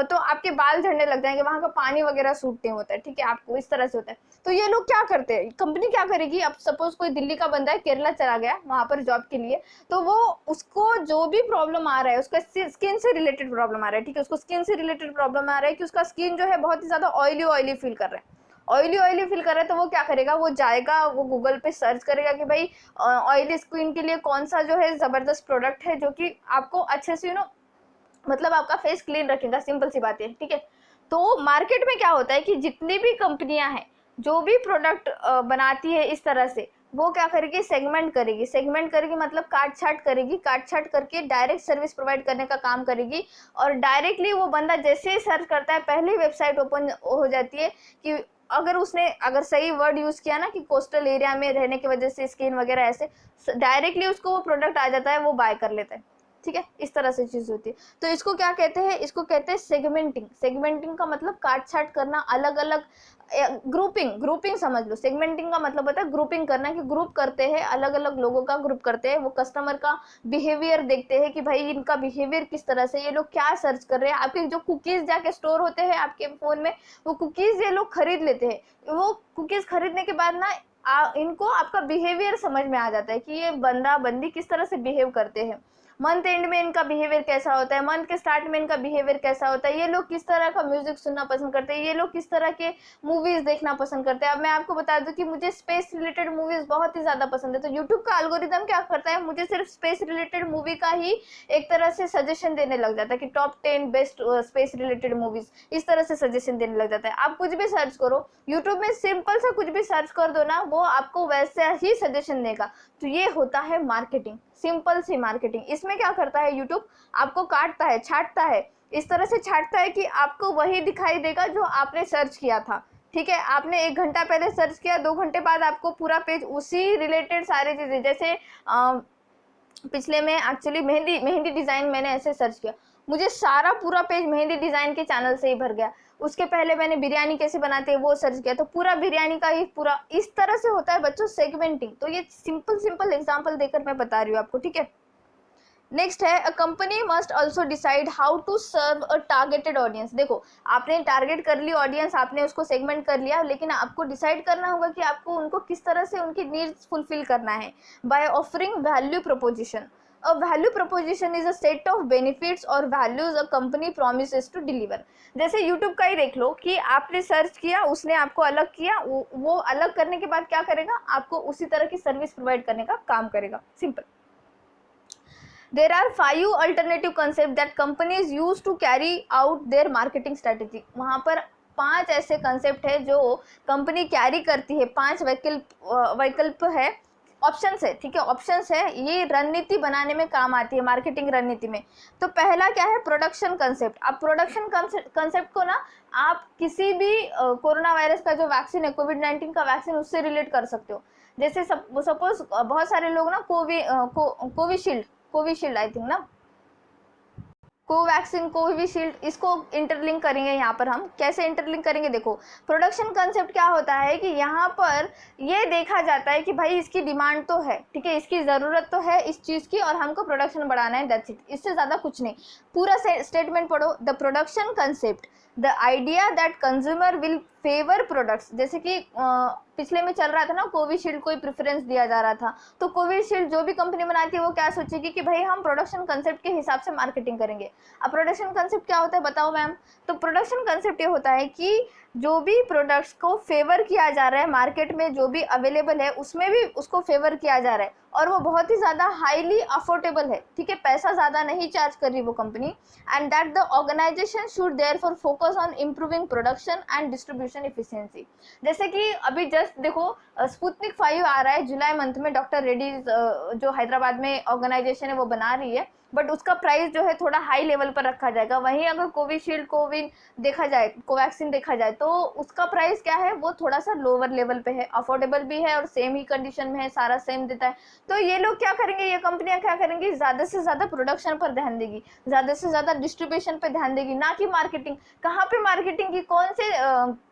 तो आपके बाल झड़ने लग जाएंगे, वहाँ का पानी वगैरह सूट नहीं होता है, ठीक है, आपको इस तरह से होता है। तो ये लोग क्या करते हैं, कंपनी क्या करेगी, अब सपोज कोई दिल्ली का बंदा है, केरला चला गया वहाँ पर जॉब के लिए, तो वो उसको जो भी प्रॉब्लम आ रहा है, उसका स्किन से रिलेटेड प्रॉब्लम आ रहा है, ठीक है, उसको स्किन से रिलेटेड प्रॉब्लम आ रहा है कि उसका स्किन जो है बहुत ही ज्यादा ऑयली ऑयली फील कर रहा है, ऑयली ऑयली फील कर रहा है, तो वो क्या करेगा, वो जाएगा, वो गूगल पे सर्च करेगा कि भाई ऑयली स्किन के लिए कौन सा जो है जबरदस्त प्रोडक्ट है जो कि आपको अच्छे से मतलब आपका फेस क्लीन रखेगा, सिंपल सी बात है, ठीक है। तो मार्केट में क्या होता है कि जितनी भी कंपनियां हैं जो भी प्रोडक्ट बनाती है इस तरह से, वो क्या करेगी, सेगमेंट करेगी, सेगमेंट करेगी मतलब काट छाट करेगी, काट छाट करके डायरेक्ट सर्विस प्रोवाइड करने का काम करेगी। और डायरेक्टली वो बंदा जैसे ही सर्च करता है, पहली वेबसाइट ओपन हो जाती है कि अगर सही वर्ड यूज किया ना कि कोस्टल एरिया में रहने की वजह से स्किन वगैरह, ऐसे डायरेक्टली उसको वो प्रोडक्ट आ जाता है, वो बाय कर लेता है, ठीक है, इस तरह से चीज होती है। तो इसको क्या कहते हैं, इसको कहते हैं सेगमेंटिंग। सेगमेंटिंग का मतलब काट छाट करना, अलग अलग ग्रुपिंग समझ लो। सेगमेंटिंग का मतलब होता है ग्रुपिंग करना, कि ग्रुप करते हैं, अलग अलग लोगों का ग्रुप करते हैं, वो कस्टमर का बिहेवियर देखते हैं कि भाई इनका बिहेवियर किस तरह से, ये लोग क्या सर्च कर रहे हैं, आपके जो कुकीज जाके स्टोर होते हैं आपके फोन में, वो कुकीज ये लोग खरीद लेते हैं। वो कुकीज खरीदने के बाद ना इनको आपका बिहेवियर समझ में आ जाता है कि ये बंदा बंदी किस तरह से बिहेव करते हैं, मंथ एंड में इनका बिहेवियर कैसा होता है, मंथ के स्टार्ट में इनका बिहेवियर कैसा होता है, ये लोग किस तरह का म्यूजिक सुनना पसंद करते हैं, ये लोग किस तरह के मूवीज देखना पसंद करते हैं। अब मैं आपको बता दूं कि मुझे स्पेस रिलेटेड मूवीज बहुत ही ज्यादा पसंद है, तो यूट्यूब का एल्गोरिदम क्या करता है, मुझे सिर्फ स्पेस रिलेटेड मूवी का ही एक तरह से सजेशन देने लग जाता है कि top 10 best space related movies, इस तरह से सजेशन देने लग जाता है। आप कुछ भी सर्च करो यूट्यूब में, सिंपल सा कुछ भी सर्च कर दो ना, वो आपको वैसे ही सजेशन देगा। तो ये होता है मार्केटिंग, सिंपल सी मार्केटिंग। इसमें क्या करता है यूट्यूब, आपको काटता है, छाटता है, इस तरह से छाटता है कि आपको वही दिखाई देगा जो आपने सर्च किया था, ठीक है। आपने 1 घंटा पहले सर्च किया, 2 घंटे बाद आपको पूरा पेज उसी रिलेटेड सारी चीजें, जैसे पिछले में एक्चुअली मेहंदी डिजाइन मैंने ऐसे सर्च किया, मुझे सारा पूरा पेज मेहंदी डिजाइन के चैनल से ही भर गया। उसके पहले मैंने बिरयानी कैसे बनाते हैं वो सर्च किया, तो पूरा बिरयानी का ही पूरा, इस तरह से होता है बच्चों सेगमेंटिंग। तो ये सिंपल एग्जांपल देकर मैं बता रही हूँ आपको, ठीक है। नेक्स्ट है, a company must also decide how to serve a targeted audience. देखो, आपने टारगेट कर ली ऑडियंस, आपने उसको सेगमेंट कर लिया, लेकिन आपको डिसाइड करना होगा कि आपको उनको किस तरह से उनकी नीड्स फुलफिल करना है, by offering value proposition. A value proposition is a set of benefits और values a company promises to deliver. जैसे यूट्यूब का ही देख लो कि आपने सर्च किया, उसने आपको अलग किया, वो अलग करने के बाद क्या करेगा, आपको उसी तरह की सर्विस प्रोवाइड करने का काम करेगा, simple. There are 5 alternative concepts that companies use to carry out their marketing strategy. वहाँ पर 5 ऐसे कंसेप्ट है जो कंपनी कैरी करती है, 5 वैकल्प है, ऑप्शंस है, ठीक है, ऑप्शंस है, ये रणनीति बनाने में काम आती है, मार्केटिंग रणनीति में। तो पहला क्या है, प्रोडक्शन कंसेप्ट। अब प्रोडक्शन कंसेप्ट को ना आप किसी भी कोरोना वायरस का जो वैक्सीन है, कोविड-19 का वैक्सीन, उससे रिलेट कर सकते हो। जैसे सपोज बहुत सारे लोग ना कोविशील्ड आई थिंक ना, कोवैक्सीन, कोविशील्ड, इसको इंटरलिंक करेंगे। यहाँ पर हम कैसे इंटरलिंक करेंगे, देखो, प्रोडक्शन कंसेप्ट क्या होता है कि यहाँ पर ये देखा जाता है कि भाई इसकी डिमांड तो है, ठीक है, इसकी ज़रूरत तो है इस चीज़ की, और हमको प्रोडक्शन बढ़ाना है, दैट्स इट, इससे ज़्यादा कुछ नहीं। पूरा स्टेटमेंट पढ़ो, the production concept, the idea that consumer will favour products. जैसे कि पिछले में चल रहा था ना, कोविशील्ड को ही प्रेफरेंस दिया जा रहा था, तो कोविशील्ड जो भी कंपनी बनाती है वो क्या सोचेगी कि भाई हम प्रोडक्शन कंसेप्ट के हिसाब से मार्केटिंग करेंगे। अब प्रोडक्शन कंसेप्ट क्या होता है बताओ मैम, तो प्रोडक्शन कंसेप्ट ये होता है कि जो भी प्रोडक्ट्स को फेवर किया जा रहा है, मार्केट में जो भी अवेलेबल है उसमें भी उसको फेवर किया जा रहा है, और वो बहुत ही ज़्यादा हाईली अफोर्डेबल है, ठीक है, पैसा ज़्यादा नहीं चार्ज कर रही वो company. And that the organization should therefore focus on improving production and distribution efficiency. जैसे कि अभी जस्ट देखो स्पुतनिक 5 आ रहा है जुलाई मंथ में, डॉक्टर रेड्डीज जो हैदराबाद में ऑर्गेनाइजेशन है वो बना रही है, बट उसका प्राइस जो है थोड़ा हाई लेवल पर रखा जाएगा। वहीं अगर कोविशील्ड कोविन देखा जाए, कोवैक्सीन देखा जाए, तो उसका प्राइस क्या है, वो थोड़ा सा लोअर लेवल पे है, अफोर्डेबल भी है और सेम ही कंडीशन में है, सारा सेम देता है। तो ये लोग क्या करेंगे, ये कंपनियां क्या करेंगी, ज़्यादा से ज़्यादा प्रोडक्शन पर ध्यान देगी, ज़्यादा से ज़्यादा डिस्ट्रीब्यूशन पर ध्यान देगी, ना कि मार्केटिंग। कहाँ पे मार्केटिंग की, कौन से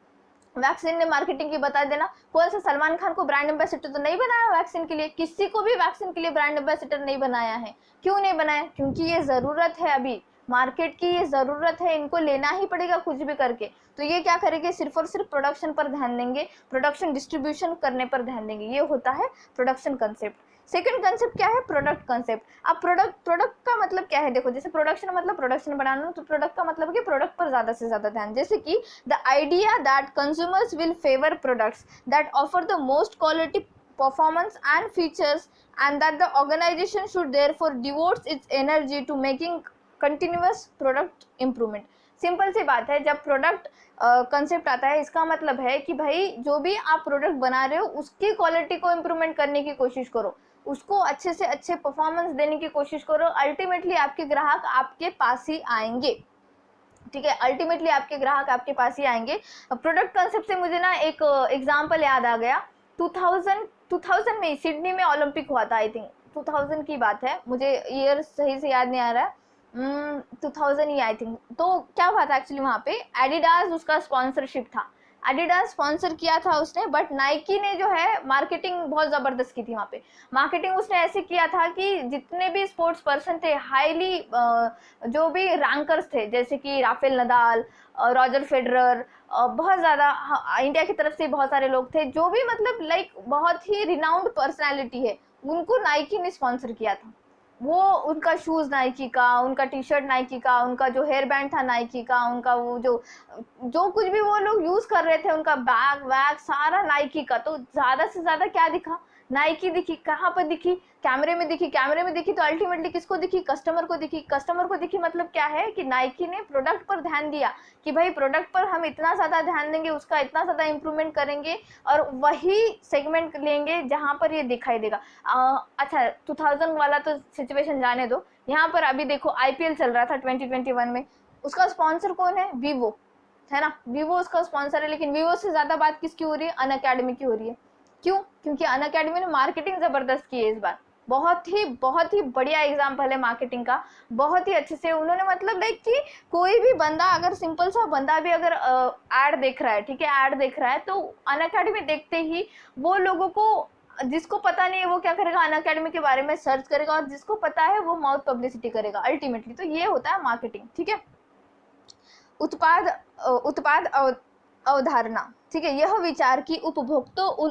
वैक्सीन ने मार्केटिंग की, बता देना। कौन सा सलमान खान को ब्रांड एम्बेसडर तो नहीं बनाया वैक्सीन के लिए, किसी को भी वैक्सीन के लिए ब्रांड एम्बेसडर नहीं बनाया है। क्यों नहीं बनाया, क्योंकि ये ज़रूरत है, अभी मार्केट की ये ज़रूरत है, इनको लेना ही पड़ेगा कुछ भी करके। तो ये क्या करेंगे, सिर्फ और सिर्फ प्रोडक्शन पर ध्यान देंगे, प्रोडक्शन डिस्ट्रीब्यूशन करने पर ध्यान देंगे। ये होता है प्रोडक्शन कंसेप्ट। सेकंड कंसेप्ट क्या है, प्रोडक्ट कंसेप्ट। अब प्रोडक्ट का मतलब क्या है, देखो जैसे प्रोडक्शन मतलब प्रोडक्शन बढ़ाना, तो प्रोडक्ट का मतलब है कि प्रोडक्ट पर ज़्यादा से ज़्यादा ध्यान। जैसे कि the idea that consumers will favour products that offer the most quality performance and features, and that the organization should therefore devote its energy to making continuous product improvement। Simple सी बात है, जब प्रोडक्ट कंसेप्ट आता है, इसका मतलब है कि भाई जो भी आप प्रोडक्ट बना रहे हो उसकी क्वालिटी को इम्प्रूवमेंट करने की कोशिश करो, उसको अच्छे से अच्छे परफॉर्मेंस देने की कोशिश करो। अल्टीमेटली आपके ग्राहक आपके पास ही आएंगे, ठीक है, अल्टीमेटली आपके ग्राहक आपके पास ही आएंगे। प्रोडक्ट कंसेप्ट से मुझे ना एक एग्जांपल याद आ गया। 2000 में सिडनी में ओलंपिक हुआ था, आई थिंक 2000 की बात है, मुझे ईयर सही से याद नहीं आ रहा है, 2000 ही आई थिंक। तो क्या हुआ था एक्चुअली, वहाँ पे एडिडास उसका स्पॉन्सरशिप था, एडिडास स्पॉन्सर किया था उसने, बट नाइकी ने जो है मार्केटिंग बहुत ज़बरदस्त की थी। वहाँ पे मार्केटिंग उसने ऐसे किया था कि जितने भी स्पोर्ट्स पर्सन थे, हाईली जो भी रैंकर्स थे, जैसे कि राफेल नदाल, रॉजर फेडरर, बहुत ज़्यादा इंडिया की तरफ से बहुत सारे लोग थे, जो भी मतलब लाइक बहुत ही रिनाउंड पर्सनैलिटी है, उनको नाइकी ने स्पॉन्सर किया था। वो उनका शूज़ नाइकी का, उनका टी शर्ट नाइकी का, उनका जो हेयर बैंड था नाइकी का, उनका वो जो कुछ भी वो लोग यूज़ कर रहे थे, उनका बैग वैग सारा नाइकी का। तो ज़्यादा से ज़्यादा क्या दिखा, नाइकी दिखी। कहाँ पर दिखी, कैमरे में दिखी। कैमरे में दिखी तो अल्टीमेटली किसको दिखी, कस्टमर को दिखी। कस्टमर को दिखी मतलब क्या है कि नाइकी ने प्रोडक्ट पर ध्यान दिया कि भाई प्रोडक्ट पर हम इतना ज़्यादा ध्यान देंगे, उसका इतना ज़्यादा इंप्रूवमेंट करेंगे और वही सेगमेंट लेंगे जहाँ पर ये दिखाई देगा। अच्छा 2000 वाला तो सिचुएशन जाने दो, यहाँ पर अभी देखो आईपीएल चल रहा था 2021 में, उसका स्पॉन्सर कौन है, वीवो है ना, वीवो उसका स्पॉन्सर है। लेकिन वीवो से ज़्यादा बात किसकी हो रही है, अनअकैडमी की हो रही है। क्यों, क्योंकि अनअकैडमी ने मार्केटिंग ज़बरदस्त की है इस बार। बहुत ही बढ़िया एग्जाम्पल है मार्केटिंग का, बहुत ही अच्छे से उन्होंने मतलब लाइक कि कोई भी बंदा, अगर सिंपल सा बंदा भी अगर ऐड देख रहा है, ठीक है, ऐड देख रहा है, तो अनअकैडमी देखते ही वो लोगों को, जिसको पता नहीं है वो क्या करेगा, अनअकैडमी के बारे में सर्च करेगा, और जिसको पता है वो माउथ पब्लिसिटी करेगा अल्टीमेटली। तो ये होता है मार्केटिंग, ठीक है। उत्पाद अवधारणा, ठीक है, यह विचार कि उपभोक्ता उन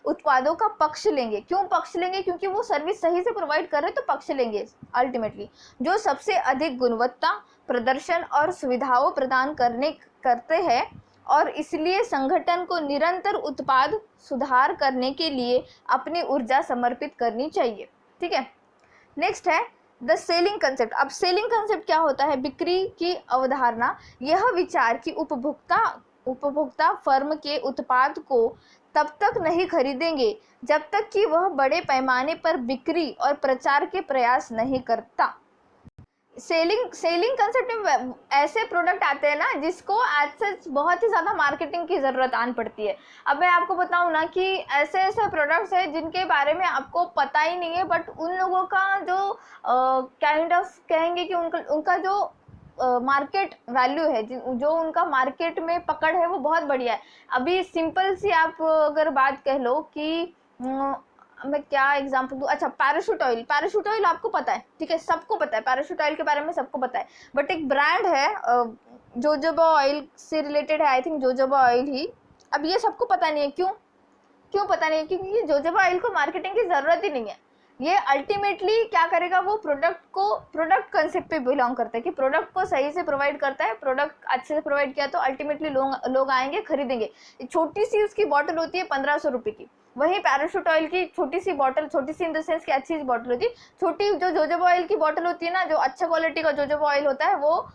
उत्पादों का पक्ष लेंगे। क्यों पक्ष लेंगे, क्योंकि वो सर्विस सही से प्रोवाइड कर रहे हैं, तो पक्ष लेंगे अल्टीमेटली, जो सबसे अधिक गुणवत्ता, प्रदर्शन और सुविधाओं प्रदान करते हैं, और इसलिए संगठन को निरंतर उत्पाद सुधार करने के लिए अपनी ऊर्जा समर्पित करनी चाहिए, ठीक है। नेक्स्ट है द सेलिंग कंसेप्ट। अब सेलिंग कंसेप्ट क्या होता है, बिक्री की अवधारणा। यह विचार कि उपभोक्ता फर्म के उत्पाद को तब तक नहीं खरीदेंगे जब तक कि वह बड़े पैमाने पर बिक्री और प्रचार के प्रयास नहीं करता। सेलिंग कंसेप्ट में ऐसे प्रोडक्ट आते हैं ना जिसको एज सच बहुत ही ज़्यादा मार्केटिंग की ज़रूरत आन पड़ती है। अब मैं आपको बताऊं ना कि ऐसे प्रोडक्ट्स हैं जिनके बारे में आपको पता ही नहीं है, बट उन लोगों का जो काइंड ऑफ कहेंगे कि उनका जो मार्केट वैल्यू है, जो उनका मार्केट में पकड़ है, वो बहुत बढ़िया है। अभी सिंपल सी आप अगर बात कह लो कि मैं क्या एग्जांपल दूँ, अच्छा पैराशूट ऑयल आपको पता है, ठीक है, सबको पता है, पैराशूट ऑयल के बारे में सबको पता है। बट एक ब्रांड है जोजोबा ऑयल से रिलेटेड है, आई थिंक जोजोबा ऑयल ही। अब ये सबको पता नहीं है, क्यों पता नहीं है, क्योंकि जोजोबा ऑयल को मार्केटिंग की ज़रूरत ही नहीं है। ये अल्टीमेटली क्या करेगा, वो प्रोडक्ट कंसेप्ट पे बिलोंग करता है कि प्रोडक्ट को सही से प्रोवाइड करता है, प्रोडक्ट अच्छे से प्रोवाइड किया तो अल्टीमेटली लोग आएंगे, खरीदेंगे। छोटी सी उसकी बॉटल होती है 1500 रुपये की, वही पैराशूट ऑयल की छोटी सी बॉटल, छोटी सी इन द सेंस की अच्छी सी बॉटल होती है, छोटी जो जोजोबा ऑयल की बॉटल होती है ना, जो अच्छा क्वालिटी का जोजोबा ऑयल होता है, वो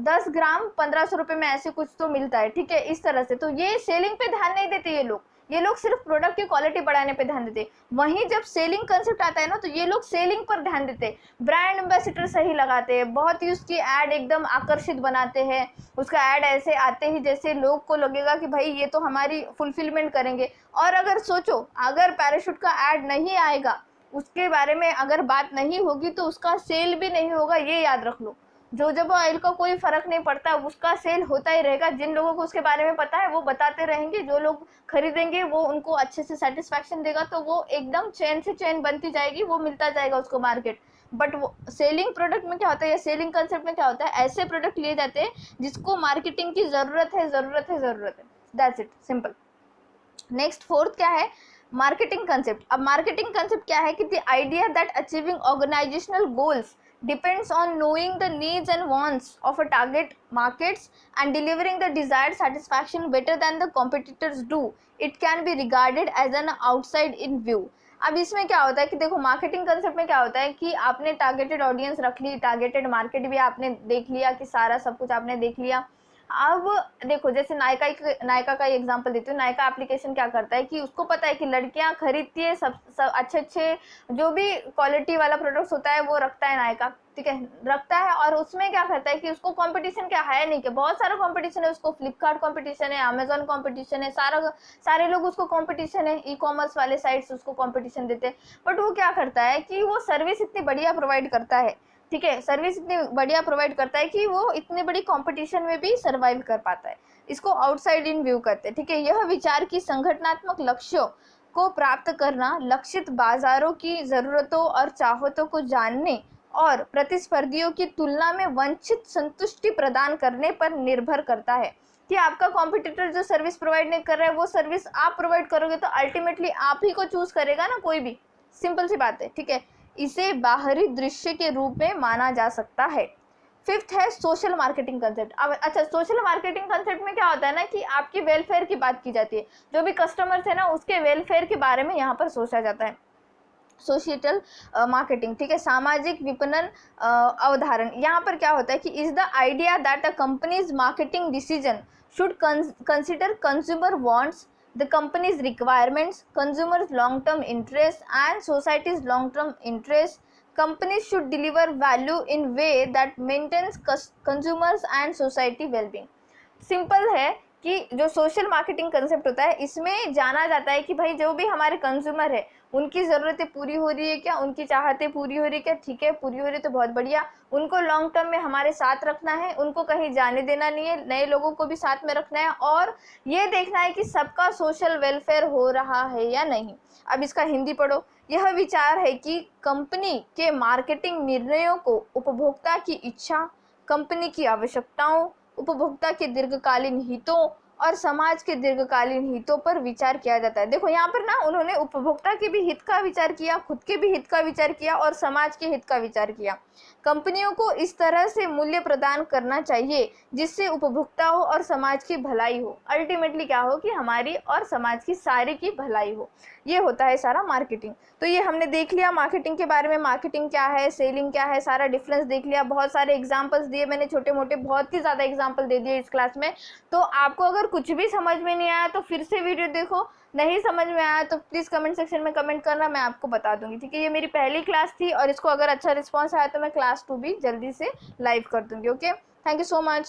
10 ग्राम 1500 रुपये में ऐसे कुछ तो मिलता है, ठीक है, इस तरह से। तो ये सेलिंग पे ध्यान नहीं देते ये लोग सिर्फ प्रोडक्ट की क्वालिटी बढ़ाने पे ध्यान देते। वहीं जब सेलिंग कंसेप्ट आता है ना, तो ये लोग सेलिंग पर ध्यान देते, ब्रांड एम्बेसडर सही लगाते हैं, बहुत ही उसकी एड एकदम आकर्षित बनाते हैं, उसका ऐड ऐसे आते ही जैसे लोग को लगेगा कि भाई ये तो हमारी फुलफिलमेंट करेंगे। और अगर सोचो, अगर पैराशूट का ऐड नहीं आएगा, उसके बारे में अगर बात नहीं होगी, तो उसका सेल भी नहीं होगा, ये याद रख लो। जोजोबा ऑयल का कोई फर्क नहीं पड़ता, उसका सेल होता ही रहेगा। जिन लोगों को उसके बारे में पता है वो बताते रहेंगे, जो लोग खरीदेंगे वो उनको अच्छे से सेटिस्फैक्शन देगा, तो वो एकदम चेन से चेन बनती जाएगी, वो मिलता जाएगा उसको मार्केट। बट वो सेलिंग प्रोडक्ट में क्या होता है, या सेलिंग कंसेप्ट में क्या होता है, ऐसे प्रोडक्ट लिए जाते हैं जिसको मार्केटिंग की जरूरत है, जरूरत है, जरूरत है। That's it, simple. Next fourth क्या है, मार्केटिंग कंसेप्ट। अब मार्केटिंग कंसेप्ट क्या है कि the idea that achieving organizational goals depends on knowing the needs and wants of a target markets and delivering the desired satisfaction better than the competitors do. It can be regarded as an outside in view. अब इसमें क्या होता है कि देखो, marketing concept में क्या होता है कि आपने टारगेटेड ऑडियंस रख ली, टारगेटेड मार्केट भी आपने देख लिया, कि सारा सब कुछ आपने देख लिया। अब देखो, जैसे नायका का एग्जांपल देती हूँ। नायका एप्लीकेशन क्या करता है कि उसको पता है कि लड़कियां खरीदती है सब अच्छे जो भी क्वालिटी वाला प्रोडक्ट्स होता है वो रखता है नायका, ठीक है, रखता है। और उसमें क्या करता है कि उसको कंपटीशन क्या है नहीं, कि बहुत सारा कंपटीशन है उसको, फ्लिपकार्ट कंपटीशन है, अमेजोन कंपटीशन है, सारे लोग उसको कंपटीशन है, ई कॉमर्स वाले साइट्स उसको कंपटीशन देते हैं। बट वो क्या करता है कि वो सर्विस इतनी बढ़िया प्रोवाइड करता है, ठीक है, सर्विस इतनी बढ़िया प्रोवाइड करता है कि वो इतने बड़ी कंपटीशन में भी सर्वाइव कर पाता है। इसको आउटसाइड इन व्यू करते हैं, ठीक है। यह विचार की संगठनात्मक लक्ष्यों को प्राप्त करना, लक्षित बाजारों की जरूरतों और चाहतों को जानने और प्रतिस्पर्धियों की तुलना में वंचित संतुष्टि प्रदान करने पर निर्भर करता है। कि आपका कॉम्पिटिटर जो सर्विस प्रोवाइड नहीं कर रहा है, वो सर्विस आप प्रोवाइड करोगे तो अल्टीमेटली आप ही को चूज करेगा ना कोई भी, सिंपल सी बात है, ठीक है। इसे बाहरी दृश्य के रूप में माना जा सकता है। फिफ्थ है सोशल मार्केटिंग कंसेप्ट। अब अच्छा, सोशल मार्केटिंग कंसेप्ट में क्या होता है ना कि आपकी वेलफेयर की बात की जाती है, जो भी कस्टमर्स है ना उसके वेलफेयर के बारे में यहाँ पर सोचा जाता है। सोशल मार्केटिंग, ठीक है, सामाजिक विपणन अवधारण। यहाँ पर क्या होता है कि is the idea that a companies marketing decision should consider consumer wants, the company's requirements, consumers' long-term interests, and society's long-term interests. Companies should deliver value in way that maintains consumers and society well-being. Simple है कि जो social marketing concept होता है, इसमें जाना जाता है कि भाई जो भी हमारे कंज्यूमर है उनकी ज़रूरतें पूरी हो रही है क्या, उनकी चाहतें पूरी हो रही है क्या, ठीक है, पूरी हो रही है तो बहुत बढ़िया। उनको लॉन्ग टर्म में हमारे साथ रखना है, उनको कहीं जाने देना नहीं है, नए लोगों को भी साथ में रखना है, और ये देखना है कि सबका सोशल वेलफेयर हो रहा है या नहीं। अब इसका हिंदी पढ़ो। यह विचार है कि कंपनी के मार्केटिंग निर्णयों को उपभोक्ता की इच्छा, कंपनी की आवश्यकताओं, उपभोक्ता के दीर्घकालीन हितों और समाज के दीर्घकालीन हितों पर विचार किया जाता है। देखो यहाँ पर ना उन्होंने उपभोक्ता के भी हित का विचार किया, खुद के भी हित का विचार किया और समाज के हित का विचार किया। कंपनियों को इस तरह से मूल्य प्रदान करना चाहिए जिससे उपभोक्ता हो और समाज की भलाई हो। अल्टीमेटली क्या हो कि हमारी और समाज की सारी की भलाई हो। ये होता है सारा मार्केटिंग। तो ये हमने देख लिया मार्केटिंग के बारे में, मार्केटिंग क्या है, सेलिंग क्या है, सारा डिफरेंस देख लिया। बहुत सारे एग्जांपल्स दिए मैंने, छोटे मोटे बहुत ही ज़्यादा एग्जांपल दे दिए इस क्लास में। तो आपको अगर कुछ भी समझ में नहीं आया तो फिर से वीडियो देखो, नहीं समझ में आया तो प्लीज़ कमेंट सेक्शन में कमेंट करना, मैं आपको बता दूंगी, ठीक है। ये मेरी पहली क्लास थी और इसको अगर अच्छा रिस्पॉन्स आया तो मैं क्लास 2 भी जल्दी से लाइव कर दूंगी। Okay, thank you so much.